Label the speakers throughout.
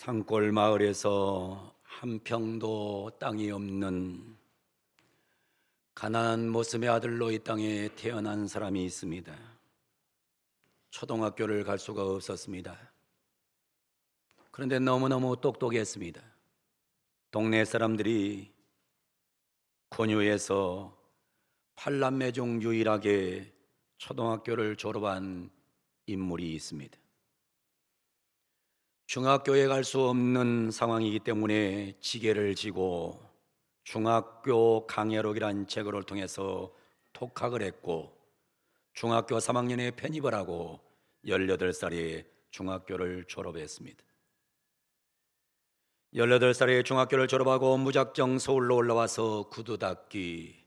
Speaker 1: 산골 마을에서 한 평도 땅이 없는 가난한 모습의 아들로 이 땅에 태어난 사람이 있습니다. 초등학교를 갈 수가 없었습니다. 그런데 너무너무 똑똑했습니다. 동네 사람들이 권유해서 8남매 중 유일하게 초등학교를 졸업한 인물이 있습니다. 중학교에 갈 수 없는 상황이기 때문에 지게를 지고 중학교 강해록이란 책을 통해서 독학을 했고, 중학교 3학년에 편입을 하고 18살에 중학교를 졸업했습니다. 18살에 중학교를 졸업하고 무작정 서울로 올라와서 구두 닦기,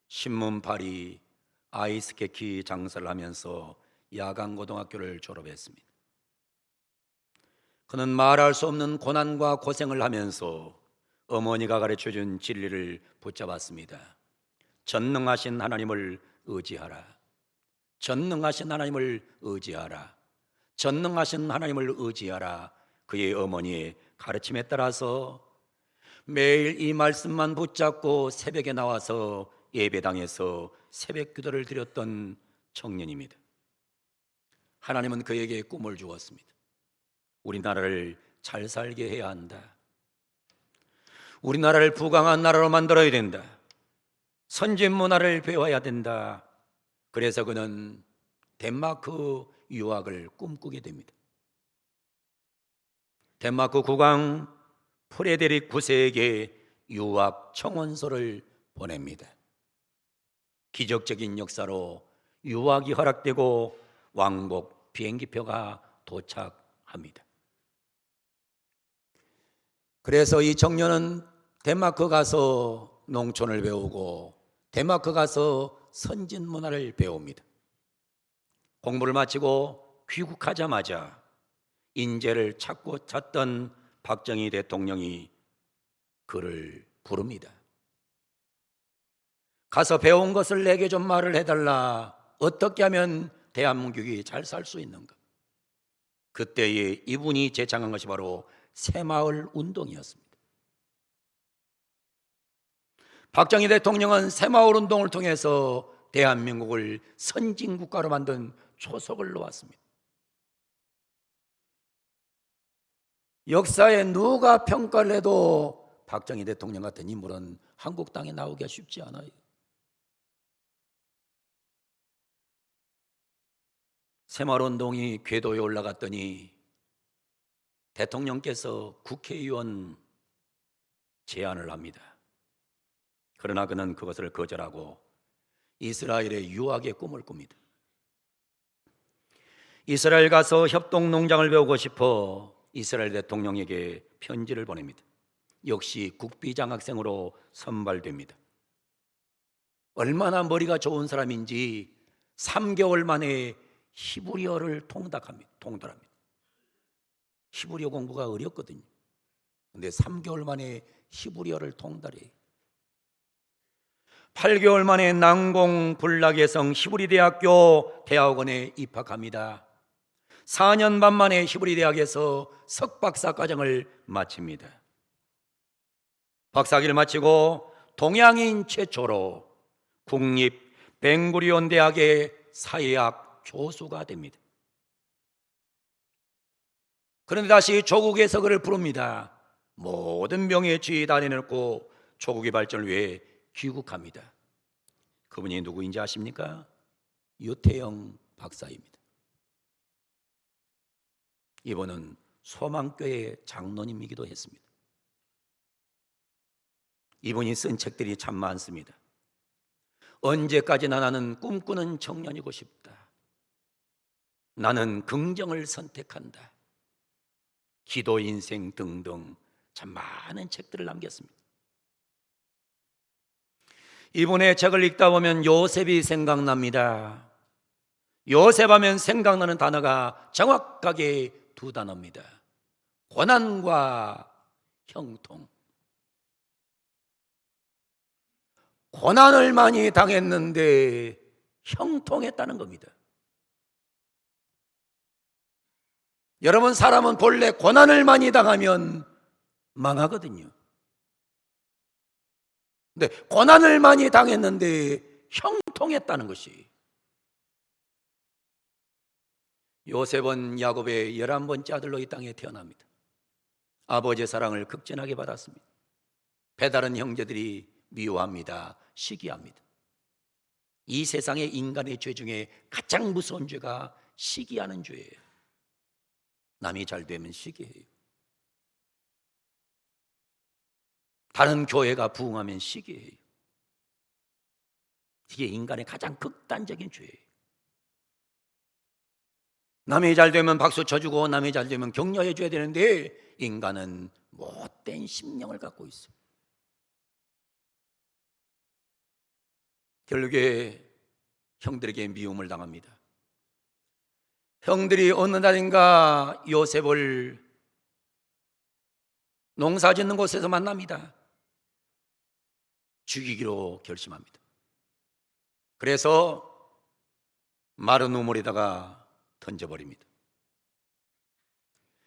Speaker 1: 신문 팔이, 아이스케치 장사를 하면서 야간고등학교를 졸업했습니다. 그는 말할 수 없는 고난과 고생을 하면서 어머니가 가르쳐준 진리를 붙잡았습니다. 전능하신 하나님을 의지하라. 전능하신 하나님을 의지하라. 전능하신 하나님을 의지하라. 그의 어머니의 가르침에 따라서 매일 이 말씀만 붙잡고 새벽에 나와서 예배당에서 새벽 기도를 드렸던 청년입니다. 하나님은 그에게 꿈을 주었습니다. 우리나라를 잘 살게 해야 한다. 우리나라를 부강한 나라로 만들어야 된다. 선진 문화를 배워야 된다. 그래서 그는 덴마크 유학을 꿈꾸게 됩니다. 덴마크 국왕 프레데릭 9세에게 유학 청원서를 보냅니다. 기적적인 역사로 유학이 허락되고 왕복 비행기표가 도착합니다. 그래서 이 청년은 덴마크 가서 농촌을 배우고 덴마크 가서 선진 문화를 배웁니다. 공부를 마치고 귀국하자마자 인재를 찾던 박정희 대통령이 그를 부릅니다. 가서 배운 것을 내게 좀 말을 해달라. 어떻게 하면 대한민국이 잘 살 수 있는가? 그때에 이분이 제창한 것이 바로 새마을 운동이었습니다. 박정희 대통령은 새마을 운동을 통해서 대한민국을 선진국가로 만든 초석을 놓았습니다. 역사에 누가 평가를 해도 박정희 대통령 같은 인물은 한국 땅에 나오기가 쉽지 않아요. 새마을 운동이 궤도에 올라갔더니 대통령께서 국회의원 제안을 합니다. 그러나 그는 그것을 거절하고 이스라엘의 유학의 꿈을 꿉니다. 이스라엘 가서 협동농장을 배우고 싶어 이스라엘 대통령에게 편지를 보냅니다. 역시 국비장학생으로 선발됩니다. 얼마나 머리가 좋은 사람인지 3개월 만에 히브리어를 통달합니다. 히브리어 공부가 어렵거든요. 그런데 3개월 만에 히브리어를 통달해요. 8개월 만에 난공불락의 히브리대학교 대학원에 입학합니다. 4년 반 만에 히브리대학에서 석박사 과정을 마칩니다. 박사학위를 마치고 동양인 최초로 국립 벤구리온 대학의 사회학 교수가 됩니다. 그런데 다시 조국에서 그를 부릅니다. 모든 명예주의 다 내놓고 조국의 발전을 위해 귀국합니다. 그분이 누구인지 아십니까? 유태영 박사입니다. 이분은 소망교회 장로님이기도 했습니다. 이분이 쓴 책들이 참 많습니다. 언제까지나 나는 꿈꾸는 청년이고 싶다. 나는 긍정을 선택한다. 기도 인생 등등 참 많은 책들을 남겼습니다. 이분의 책을 읽다 보면 요셉이 생각납니다. 요셉하면 생각나는 단어가 정확하게 두 단어입니다. 고난과 형통. 고난을 많이 당했는데 형통했다는 겁니다. 여러분, 사람은 본래 고난을 많이 당하면 망하거든요. 근데 고난을 많이 당했는데 형통했다는 것이, 요셉은 야곱의 11번째 아들로 이 땅에 태어납니다. 아버지의 사랑을 극진하게 받았습니다. 배다른 형제들이 미워합니다. 시기합니다. 이 세상의 인간의 죄 중에 가장 무서운 죄가 시기하는 죄예요. 남이 잘 되면 시기해요. 다른 교회가 부흥하면 시기해요. 이게 인간의 가장 극단적인 죄예요. 남이 잘 되면 박수 쳐주고 남이 잘 되면 격려해 줘야 되는데 인간은 못된 심령을 갖고 있어요. 결국에 형들에게 미움을 당합니다. 형들이 어느 날인가 요셉을 농사 짓는 곳에서 만납니다. 죽이기로 결심합니다. 그래서 마른 우물에다가 던져버립니다.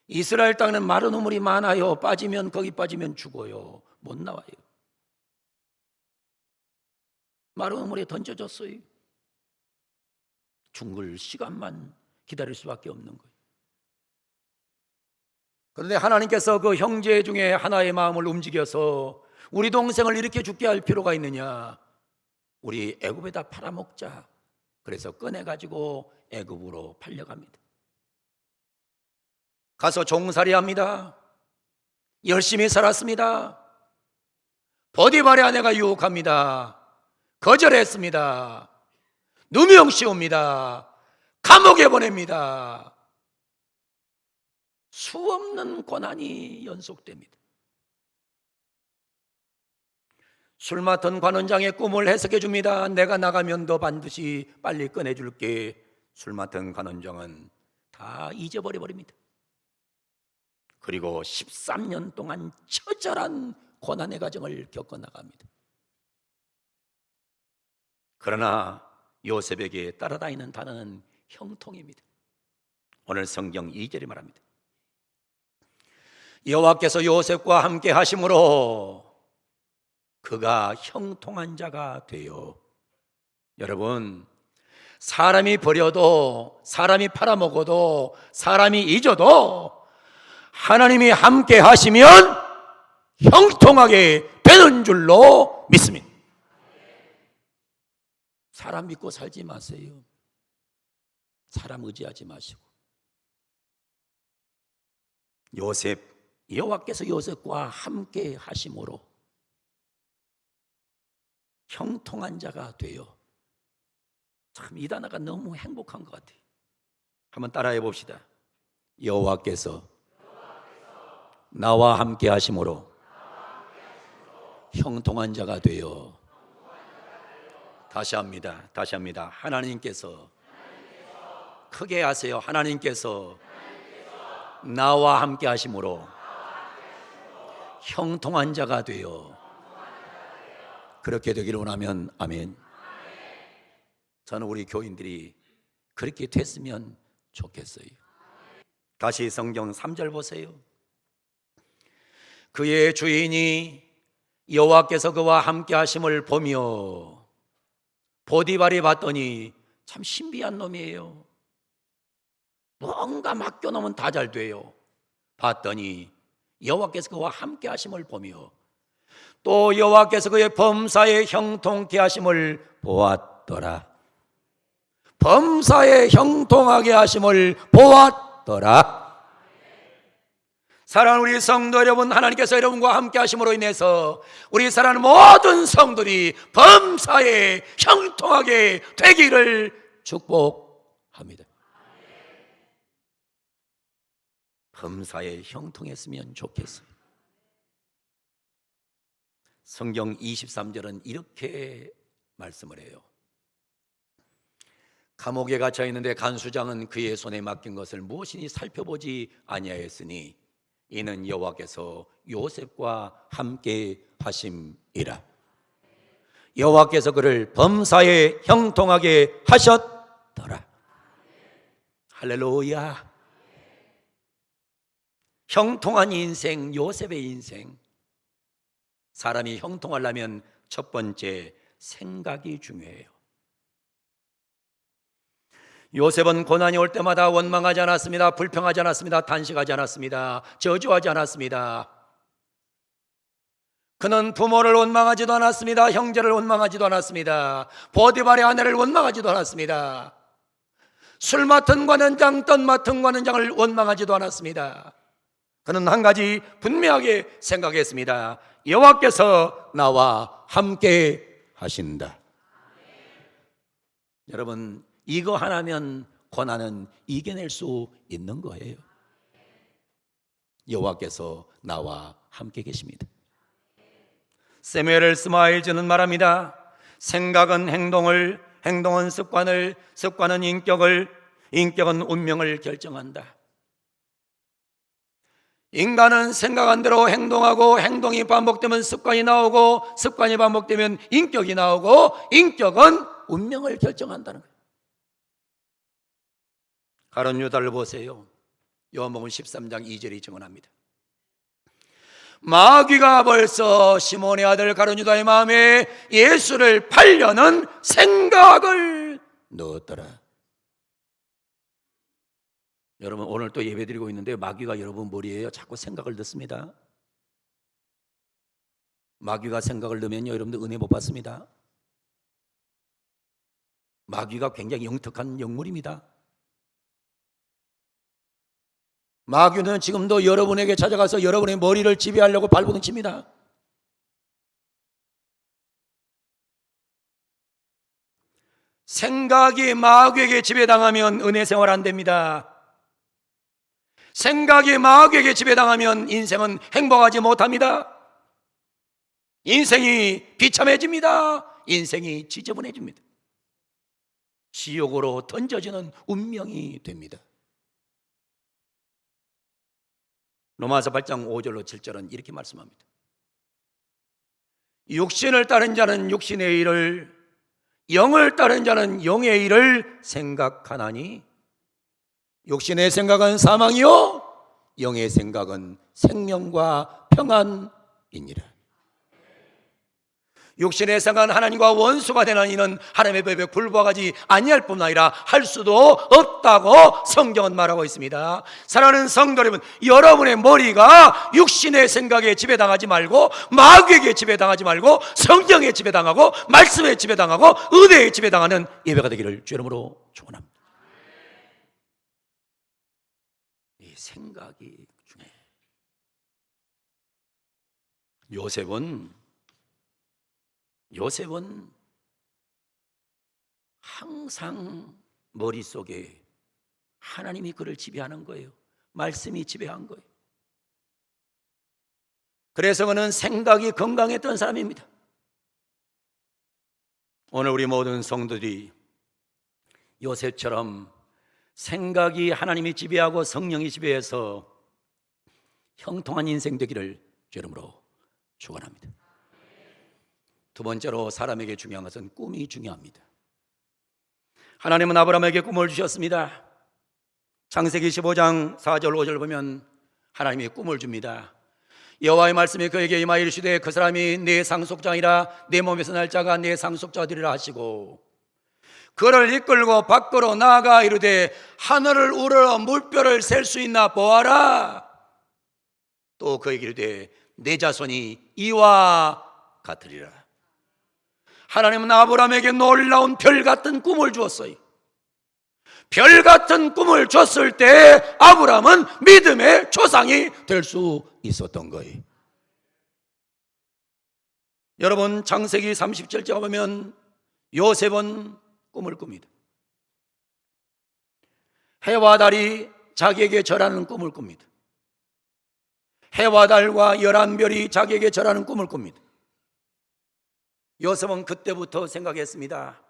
Speaker 1: 이스라엘 땅에는 마른 우물이 많아요. 거기 빠지면 죽어요. 못 나와요. 마른 우물에 던져졌어요. 죽을 시간만 기다릴 수밖에 없는 거예요. 그런데 하나님께서 그 형제 중에 하나의 마음을 움직여서 우리 동생을 이렇게 죽게 할 필요가 있느냐, 우리 애굽에다 팔아먹자. 그래서 꺼내가지고 애굽으로 팔려갑니다. 가서 종살이합니다. 열심히 살았습니다. 보디발의 아내가 유혹합니다. 거절했습니다. 누명 씌웁니다. 감옥에 보냅니다. 수없는 고난이 연속됩니다. 술 맡은 관원장의 꿈을 해석해 줍니다. 내가 나가면 너 반드시 빨리 꺼내줄게. 술 맡은 관원장은 다 잊어버려 버립니다. 그리고 13년 동안 처절한 고난의 과정을 겪어나갑니다. 그러나 요셉에게 따라다니는 단어는 형통입니다. 오늘 성경 2절이 말합니다. 여호와께서 요셉과 함께 하심으로 그가 형통한 자가 되어. 여러분, 사람이 버려도, 사람이 팔아먹어도, 사람이 잊어도 하나님이 함께 하시면 형통하게 되는 줄로 믿습니다. 사람 믿고 살지 마세요. 사람 의지하지 마시고. 여호와께서 요셉과 함께 하심으로 형통한 자가 되어. 참, 이 단어가 너무 행복한 것 같아요. 한번 따라해 봅시다. 여호와께서 나와 함께 하심으로 형통한 자가 되어. 다시 합니다. 하나님께서, 크게 하세요. 하나님께서 나와 함께 하심으로 형통한 자가 되어. 그렇게 되기를 원하면 아멘. 저는 우리 교인들이 그렇게 됐으면 좋겠어요. 다시 성경 3절 보세요. 그의 주인이 여호와께서 그와 함께 하심을 보며, 보디발이 봤더니 참 신비한 놈이에요. 뭔가 맡겨놓으면 다 잘 돼요. 봤더니 여호와께서 그와 함께 하심을 보며 또 여호와께서 그의 범사에 형통케 하심을 보았더라. 범사에 형통하게 하심을 보았더라. 사랑하는 우리 성도 여러분, 하나님께서 여러분과 함께 하심으로 인해서 우리 사랑하는 모든 성도들이 범사에 형통하게 되기를 축복합니다. 범사에 형통했으면 좋겠어요. 성경 23절은 이렇게 말씀을 해요. 감옥에 갇혀 있는데 간수장은 그의 손에 맡긴 것을 무엇이니 살펴보지 아니하였으니 이는 여호와께서 요셉과 함께 하심이라. 여호와께서 그를 범사에 형통하게 하셨더라. 할렐루야. 형통한 인생, 요셉의 인생. 사람이 형통하려면 첫 번째, 생각이 중요해요. 요셉은 고난이 올 때마다 원망하지 않았습니다. 불평하지 않았습니다. 단식하지 않았습니다. 저주하지 않았습니다. 그는 부모를 원망하지도 않았습니다. 형제를 원망하지도 않았습니다. 보디발의 아내를 원망하지도 않았습니다. 술 맡은 관원장, 떡 맡은 관원장을 원망하지도 않았습니다. 그는 한 가지 분명하게 생각했습니다. 여호와께서 나와 함께 하신다. 여러분, 이거 하나면 고난은 이겨낼 수 있는 거예요. 여호와께서 나와 함께 계십니다. 세뮤엘 스마일즈는 말합니다. 생각은 행동을, 행동은 습관을, 습관은 인격을, 인격은 운명을 결정한다. 인간은 생각한 대로 행동하고, 행동이 반복되면 습관이 나오고, 습관이 반복되면 인격이 나오고, 인격은 운명을 결정한다는 거예요. 가룟 유다를 보세요. 요한복음 13장 2절이 증언합니다. 마귀가 벌써 시몬의 아들 가룟 유다의 마음에 예수를 팔려는 생각을 넣었더라. 여러분, 오늘 또 예배드리고 있는데 마귀가 여러분 머리에 자꾸 생각을 넣습니다. 마귀가 생각을 넣으면요, 여러분들 은혜 못 받습니다. 마귀가 굉장히 영특한 영물입니다. 마귀는 지금도 여러분에게 찾아가서 여러분의 머리를 지배하려고 발버둥 칩니다. 생각이 마귀에게 지배당하면 은혜 생활 안 됩니다. 생각이 마귀에게 지배당하면 인생은 행복하지 못합니다. 인생이 비참해집니다. 인생이 지저분해집니다. 지옥으로 던져지는 운명이 됩니다. 로마서 8장 5절로 7절은 이렇게 말씀합니다. 육신을 따른 자는 육신의 일을, 영을 따른 자는 영의 일을 생각하나니 육신의 생각은 사망이요 영의 생각은 생명과 평안이니라. 육신의 생각은 하나님과 원수가 되는 이는 하나님의 법에 불복하지 아니할 뿐 아니라 할 수도 없다고 성경은 말하고 있습니다. 사랑하는 성도 여러분, 여러분의 머리가 육신의 생각에 지배당하지 말고, 마귀에게 지배당하지 말고, 성경에 지배당하고, 말씀에 지배당하고, 은혜에 지배당하는 예배가 되기를 주 이름으로 축원합니다. 이 생각이 중요해. 요셉은 항상 머릿속에 하나님이 그를 지배하는 거예요. 말씀이 지배한 거예요. 그래서 그는 생각이 건강했던 사람입니다. 오늘 우리 모든 성도들이 요셉처럼 생각이 하나님이 지배하고 성령이 지배해서 형통한 인생 되기를 주 이름으로 축원합니다. 두 번째로 사람에게 중요한 것은 꿈이 중요합니다. 하나님은 아브라함에게 꿈을 주셨습니다. 창세기 15장 4절 5절 보면 하나님이 꿈을 줍니다. 여호와의 말씀이 그에게 임하여 이르시되 그 사람이 내 상속자이라 내 몸에서 날 자가 내 상속자 되리라 하시고 그를 이끌고 밖으로 나아가 이르되 하늘을 우러러 물결을 셀 수 있나 보아라. 또 그에게 이르되 내 자손이 이와 같으리라. 하나님은 아브라함에게 놀라운 별 같은 꿈을 주었어요. 별 같은 꿈을 줬을 때 아브라함은 믿음의 조상이 될 수 있었던 거예요. 여러분, 창세기 37장 보면 요셉은 꿈을 꿉니다. 해와 달이 자기에게 절하는 꿈을 꿉니다. 해와 달과 11별이 자기에게 절하는 꿈을 꿉니다. 요셉은 그때부터 생각했습니다.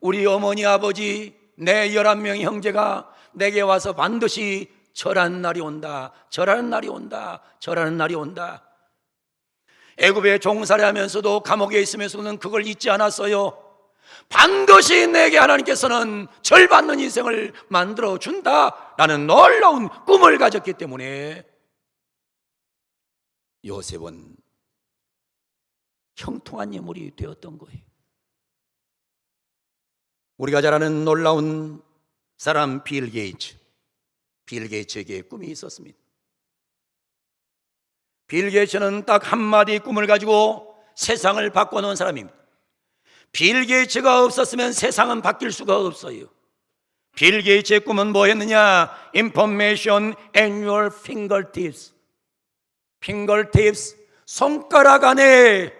Speaker 1: 우리 어머니 아버지 내 11명의 형제가 내게 와서 반드시 절하는 날이 온다. 절하는 날이 온다. 절하는 날이 온다. 애굽에 종살이 하면서도 감옥에 있으면서는 그걸 잊지 않았어요. 반드시 내게 하나님께서는 절 받는 인생을 만들어 준다라는 놀라운 꿈을 가졌기 때문에 요셉은 형통한 예물이 되었던 거예요. 우리가 잘 아는 놀라운 사람 빌 게이츠. 빌 게이츠에게 꿈이 있었습니다. 빌 게이츠는 딱 한마디 꿈을 가지고 세상을 바꿔놓은 사람입니다. 빌 게이츠가 없었으면 세상은 바뀔 수가 없어요. 빌 게이츠의 꿈은 뭐였느냐? Information in your fingertips. fingertips, 손가락 안에,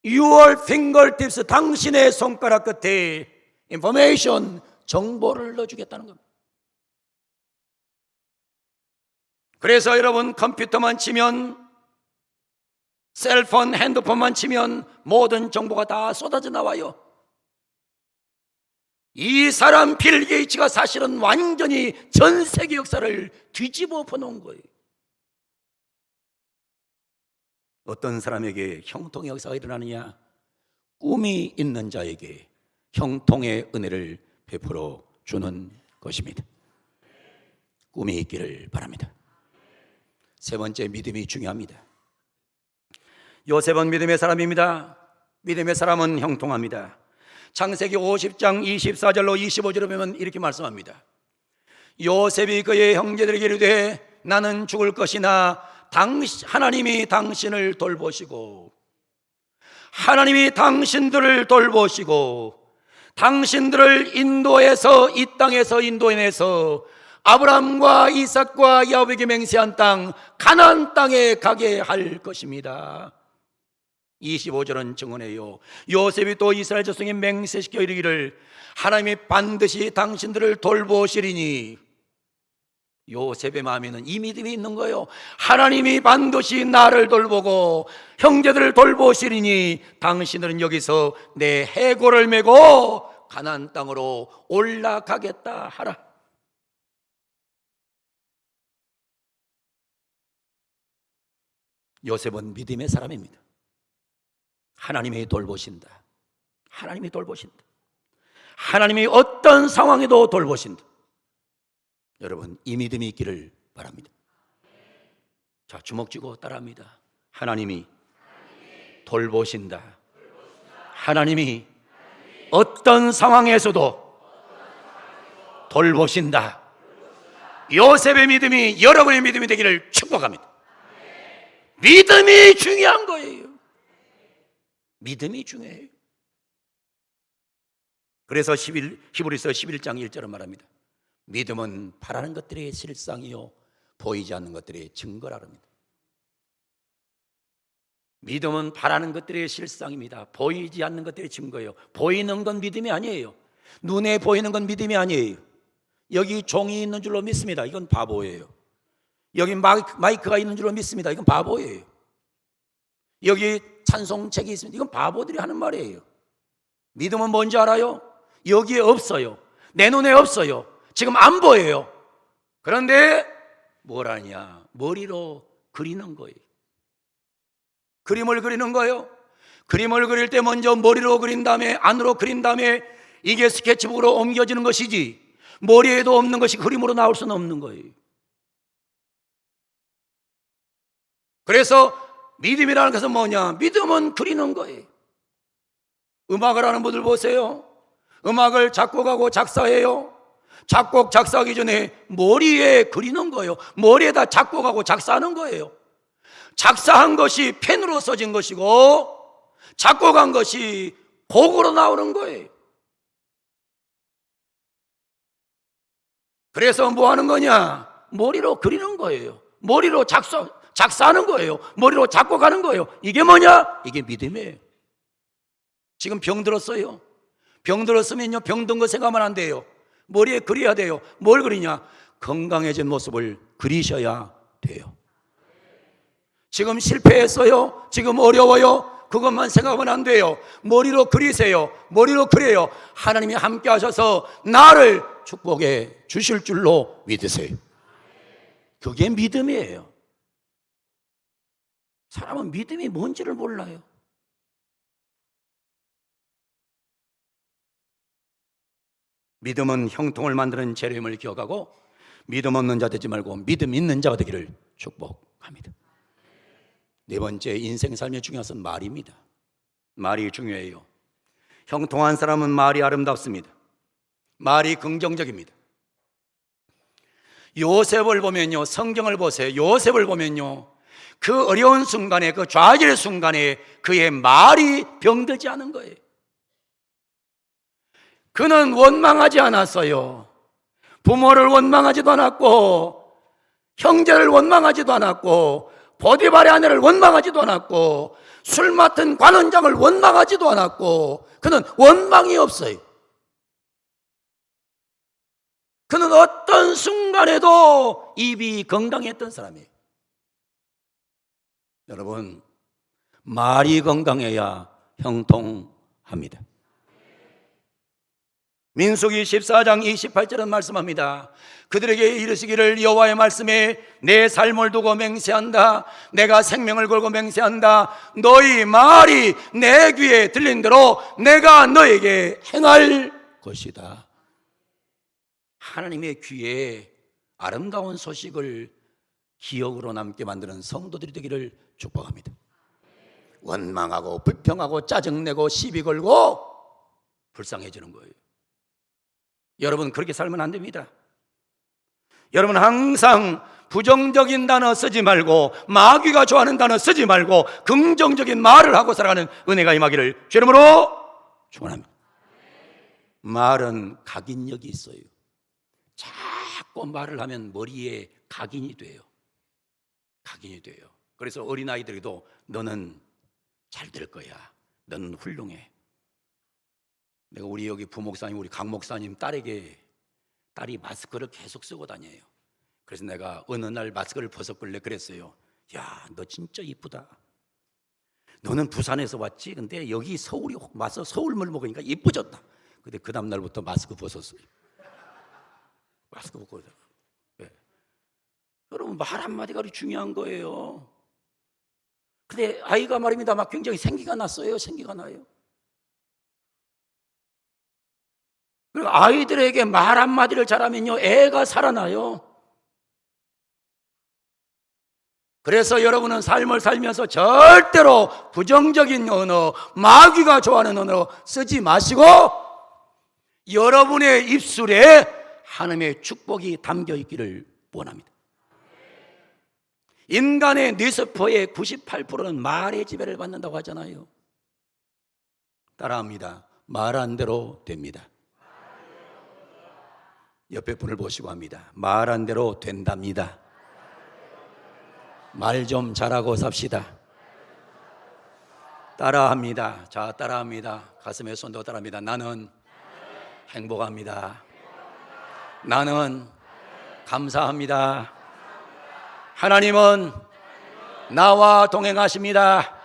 Speaker 1: your fingertips, 당신의 손가락 끝에 information, 정보를 넣어주겠다는 겁니다. 그래서 여러분, 컴퓨터만 치면, 셀폰, 핸드폰만 치면 모든 정보가 다 쏟아져 나와요. 이 사람 빌 게이츠가 사실은 완전히 전 세계 역사를 뒤집어 엎어놓은 거예요. 어떤 사람에게 형통의 역사가 일어나느냐? 꿈이 있는 자에게 형통의 은혜를 베풀어 주는 것입니다. 꿈이 있기를 바랍니다. 세 번째, 믿음이 중요합니다. 요셉은 믿음의 사람입니다. 믿음의 사람은 형통합니다. 창세기 50장 24절로 25절을 보면 이렇게 말씀합니다. 요셉이 그의 형제들에게 이르되 나는 죽을 것이나 하나님이 당신을 돌보시고, 하나님이 당신들을 돌보시고 당신들을 인도해서, 이 땅에서 인도해내서 아브라함과 이삭과 야곱에게 맹세한 땅 가나안 땅에 가게 할 것입니다. 25절은 증언해요. 요셉이 또 이스라엘 자손에게 맹세시켜 이르기를 하나님이 반드시 당신들을 돌보시리니, 요셉의 마음에는 이 믿음이 있는 거예요. 하나님이 반드시 나를 돌보고 형제들을 돌보시리니 당신들은 여기서 내 해골을 메고 가나안 땅으로 올라가겠다 하라. 요셉은 믿음의 사람입니다. 하나님이 돌보신다. 하나님이 돌보신다. 하나님이 어떤 상황에도 돌보신다. 여러분, 이 믿음이 있기를 바랍니다. 자, 주먹 쥐고 따라합니다. 하나님이 돌보신다. 하나님이 어떤 상황에서도 돌보신다. 요셉의 믿음이 여러분의 믿음이 되기를 축복합니다. 믿음이 중요한 거예요. 믿음이 중요해요. 그래서 히브리서 11장 1절은 말합니다. 믿음은 바라는 것들의 실상이요 보이지 않는 것들의 증거라랍니다. 믿음은 바라는 것들의 실상입니다. 보이지 않는 것들의 증거예요. 보이는 건 믿음이 아니에요. 눈에 보이는 건 믿음이 아니에요. 여기 종이 있는 줄로 믿습니다. 이건 바보예요. 여기 마이크가 있는 줄로 믿습니다. 이건 바보예요. 여기 찬송책이 있습니다. 이건 바보들이 하는 말이에요. 믿음은 뭔지 알아요? 여기에 없어요. 내 눈에 없어요. 지금 안 보여요. 그런데 뭘 하냐? 머리로 그리는 거예요. 그림을 그리는 거예요. 그림을 그릴 때 먼저 머리로 그린 다음에 안으로 그린 다음에 이게 스케치북으로 옮겨지는 것이지, 머리에도 없는 것이 그림으로 나올 수는 없는 거예요. 그래서 믿음이라는 것은 뭐냐? 믿음은 그리는 거예요. 음악을 하는 분들 보세요. 음악을 작곡하고 작사해요. 작곡, 작사하기 전에 머리에 그리는 거예요. 머리에다 작곡하고 작사하는 거예요. 작사한 것이 펜으로 써진 것이고 작곡한 것이 곡으로 나오는 거예요. 그래서 뭐 하는 거냐? 머리로 그리는 거예요. 머리로 작사하는 거예요. 머리로 작곡하는 거예요. 이게 뭐냐? 이게 믿음이에요. 지금 병 들었어요. 병 들었으면요, 병든 거 생각하면 안 돼요. 머리에 그려야 돼요. 뭘 그리냐? 건강해진 모습을 그리셔야 돼요. 지금 실패했어요. 지금 어려워요. 그것만 생각하면 안 돼요. 머리로 그리세요. 머리로 그려요. 하나님이 함께 하셔서 나를 축복해 주실 줄로 믿으세요. 그게 믿음이에요. 사람은 믿음이 뭔지를 몰라요. 믿음은 형통을 만드는 재료임을 기억하고 믿음 없는 자 되지 말고 믿음 있는 자가 되기를 축복합니다. 네 번째, 인생 삶의 중요한 것은 말입니다. 말이 중요해요. 형통한 사람은 말이 아름답습니다. 말이 긍정적입니다. 요셉을 보면요, 성경을 보세요. 요셉을 보면요, 그 어려운 순간에, 그 좌절 순간에 그의 말이 병들지 않은 거예요. 그는 원망하지 않았어요. 부모를 원망하지도 않았고, 형제를 원망하지도 않았고, 보디발의 아내를 원망하지도 않았고, 술 맡은 관원장을 원망하지도 않았고, 그는 원망이 없어요. 그는 어떤 순간에도 입이 건강했던 사람이에요. 여러분, 말이 건강해야 형통합니다. 민수기 14장 28절은 말씀합니다. 그들에게 이르시기를 여호와의 말씀에 내 삶을 두고 맹세한다. 내가 생명을 걸고 맹세한다. 너희 말이 내 귀에 들린 대로 내가 너에게 행할 것이다. 하나님의 귀에 아름다운 소식을 기억으로 남게 만드는 성도들이 되기를 축복합니다. 원망하고 불평하고 짜증내고 시비 걸고 불쌍해지는 거예요. 여러분, 그렇게 살면 안 됩니다. 여러분, 항상 부정적인 단어 쓰지 말고, 마귀가 좋아하는 단어 쓰지 말고 긍정적인 말을 하고 살아가는 은혜가 임하기를 주 이름으로 축원합니다. 말은 각인력이 있어요. 자꾸 말을 하면 머리에 각인이 돼요. 각인이 돼요. 그래서 어린아이들에게도 너는 잘 될 거야, 너는 훌륭해. 내가 우리 여기 부목사님, 우리 강 목사님 딸이 마스크를 계속 쓰고 다녀요. 그래서 내가 어느 날 마스크를 벗었길래 그랬어요. 야, 너 진짜 이쁘다. 너는 부산에서 왔지? 근데 여기 서울이 와서 서울물 먹으니까 이쁘졌다. 근데 그 다음 날부터 마스크 벗었어요. 마스크 벗고. 네. 여러분, 말 한마디가 중요한 거예요. 근데 아이가 말입니다, 막 굉장히 생기가 났어요. 생기가 나요. 그리고 아이들에게 말 한마디를 잘하면요, 애가 살아나요. 그래서 여러분은 삶을 살면서 절대로 부정적인 언어, 마귀가 좋아하는 언어 쓰지 마시고 여러분의 입술에 하나님의 축복이 담겨 있기를 원합니다. 인간의 뇌세포의 98%는 말의 지배를 받는다고 하잖아요. 따라합니다. 말한 대로 됩니다. 옆에 분을 보시고 합니다. 말한 대로 된답니다. 말 좀 잘하고 삽시다. 따라합니다. 자, 따라합니다. 가슴에 손도 따라합니다. 나는 행복합니다. 나는 감사합니다. 하나님은 나와 동행하십니다.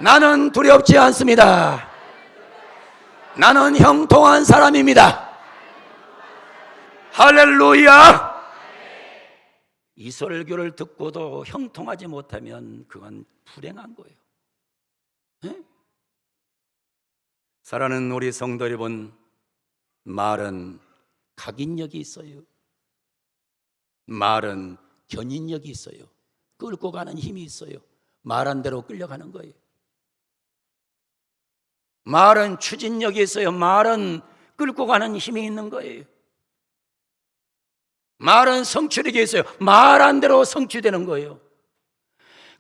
Speaker 1: 나는 두렵지 않습니다. 나는 형통한 사람입니다. 할렐루야! 이 설교를 듣고도 형통하지 못하면 그건 불행한 거예요. 네? 사랑하는 우리 성도 여러분, 말은 각인력이 있어요. 말은 견인력이 있어요. 끌고 가는 힘이 있어요. 말한 대로 끌려가는 거예요. 말은 추진력이 있어요. 말은 끌고 가는 힘이 있는 거예요. 말은 성취력이 있어요. 말한 대로 성취되는 거예요.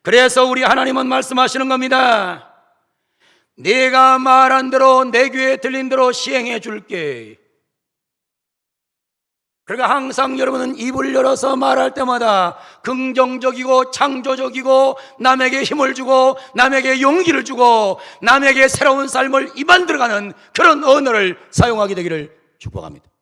Speaker 1: 그래서 우리 하나님은 말씀하시는 겁니다. 네가 말한 대로 내 귀에 들린 대로 시행해 줄게. 그러니까 항상 여러분은 입을 열어서 말할 때마다 긍정적이고 창조적이고 남에게 힘을 주고 남에게 용기를 주고 남에게 새로운 삶을 이만들어가는 그런 언어를 사용하게 되기를 축복합니다.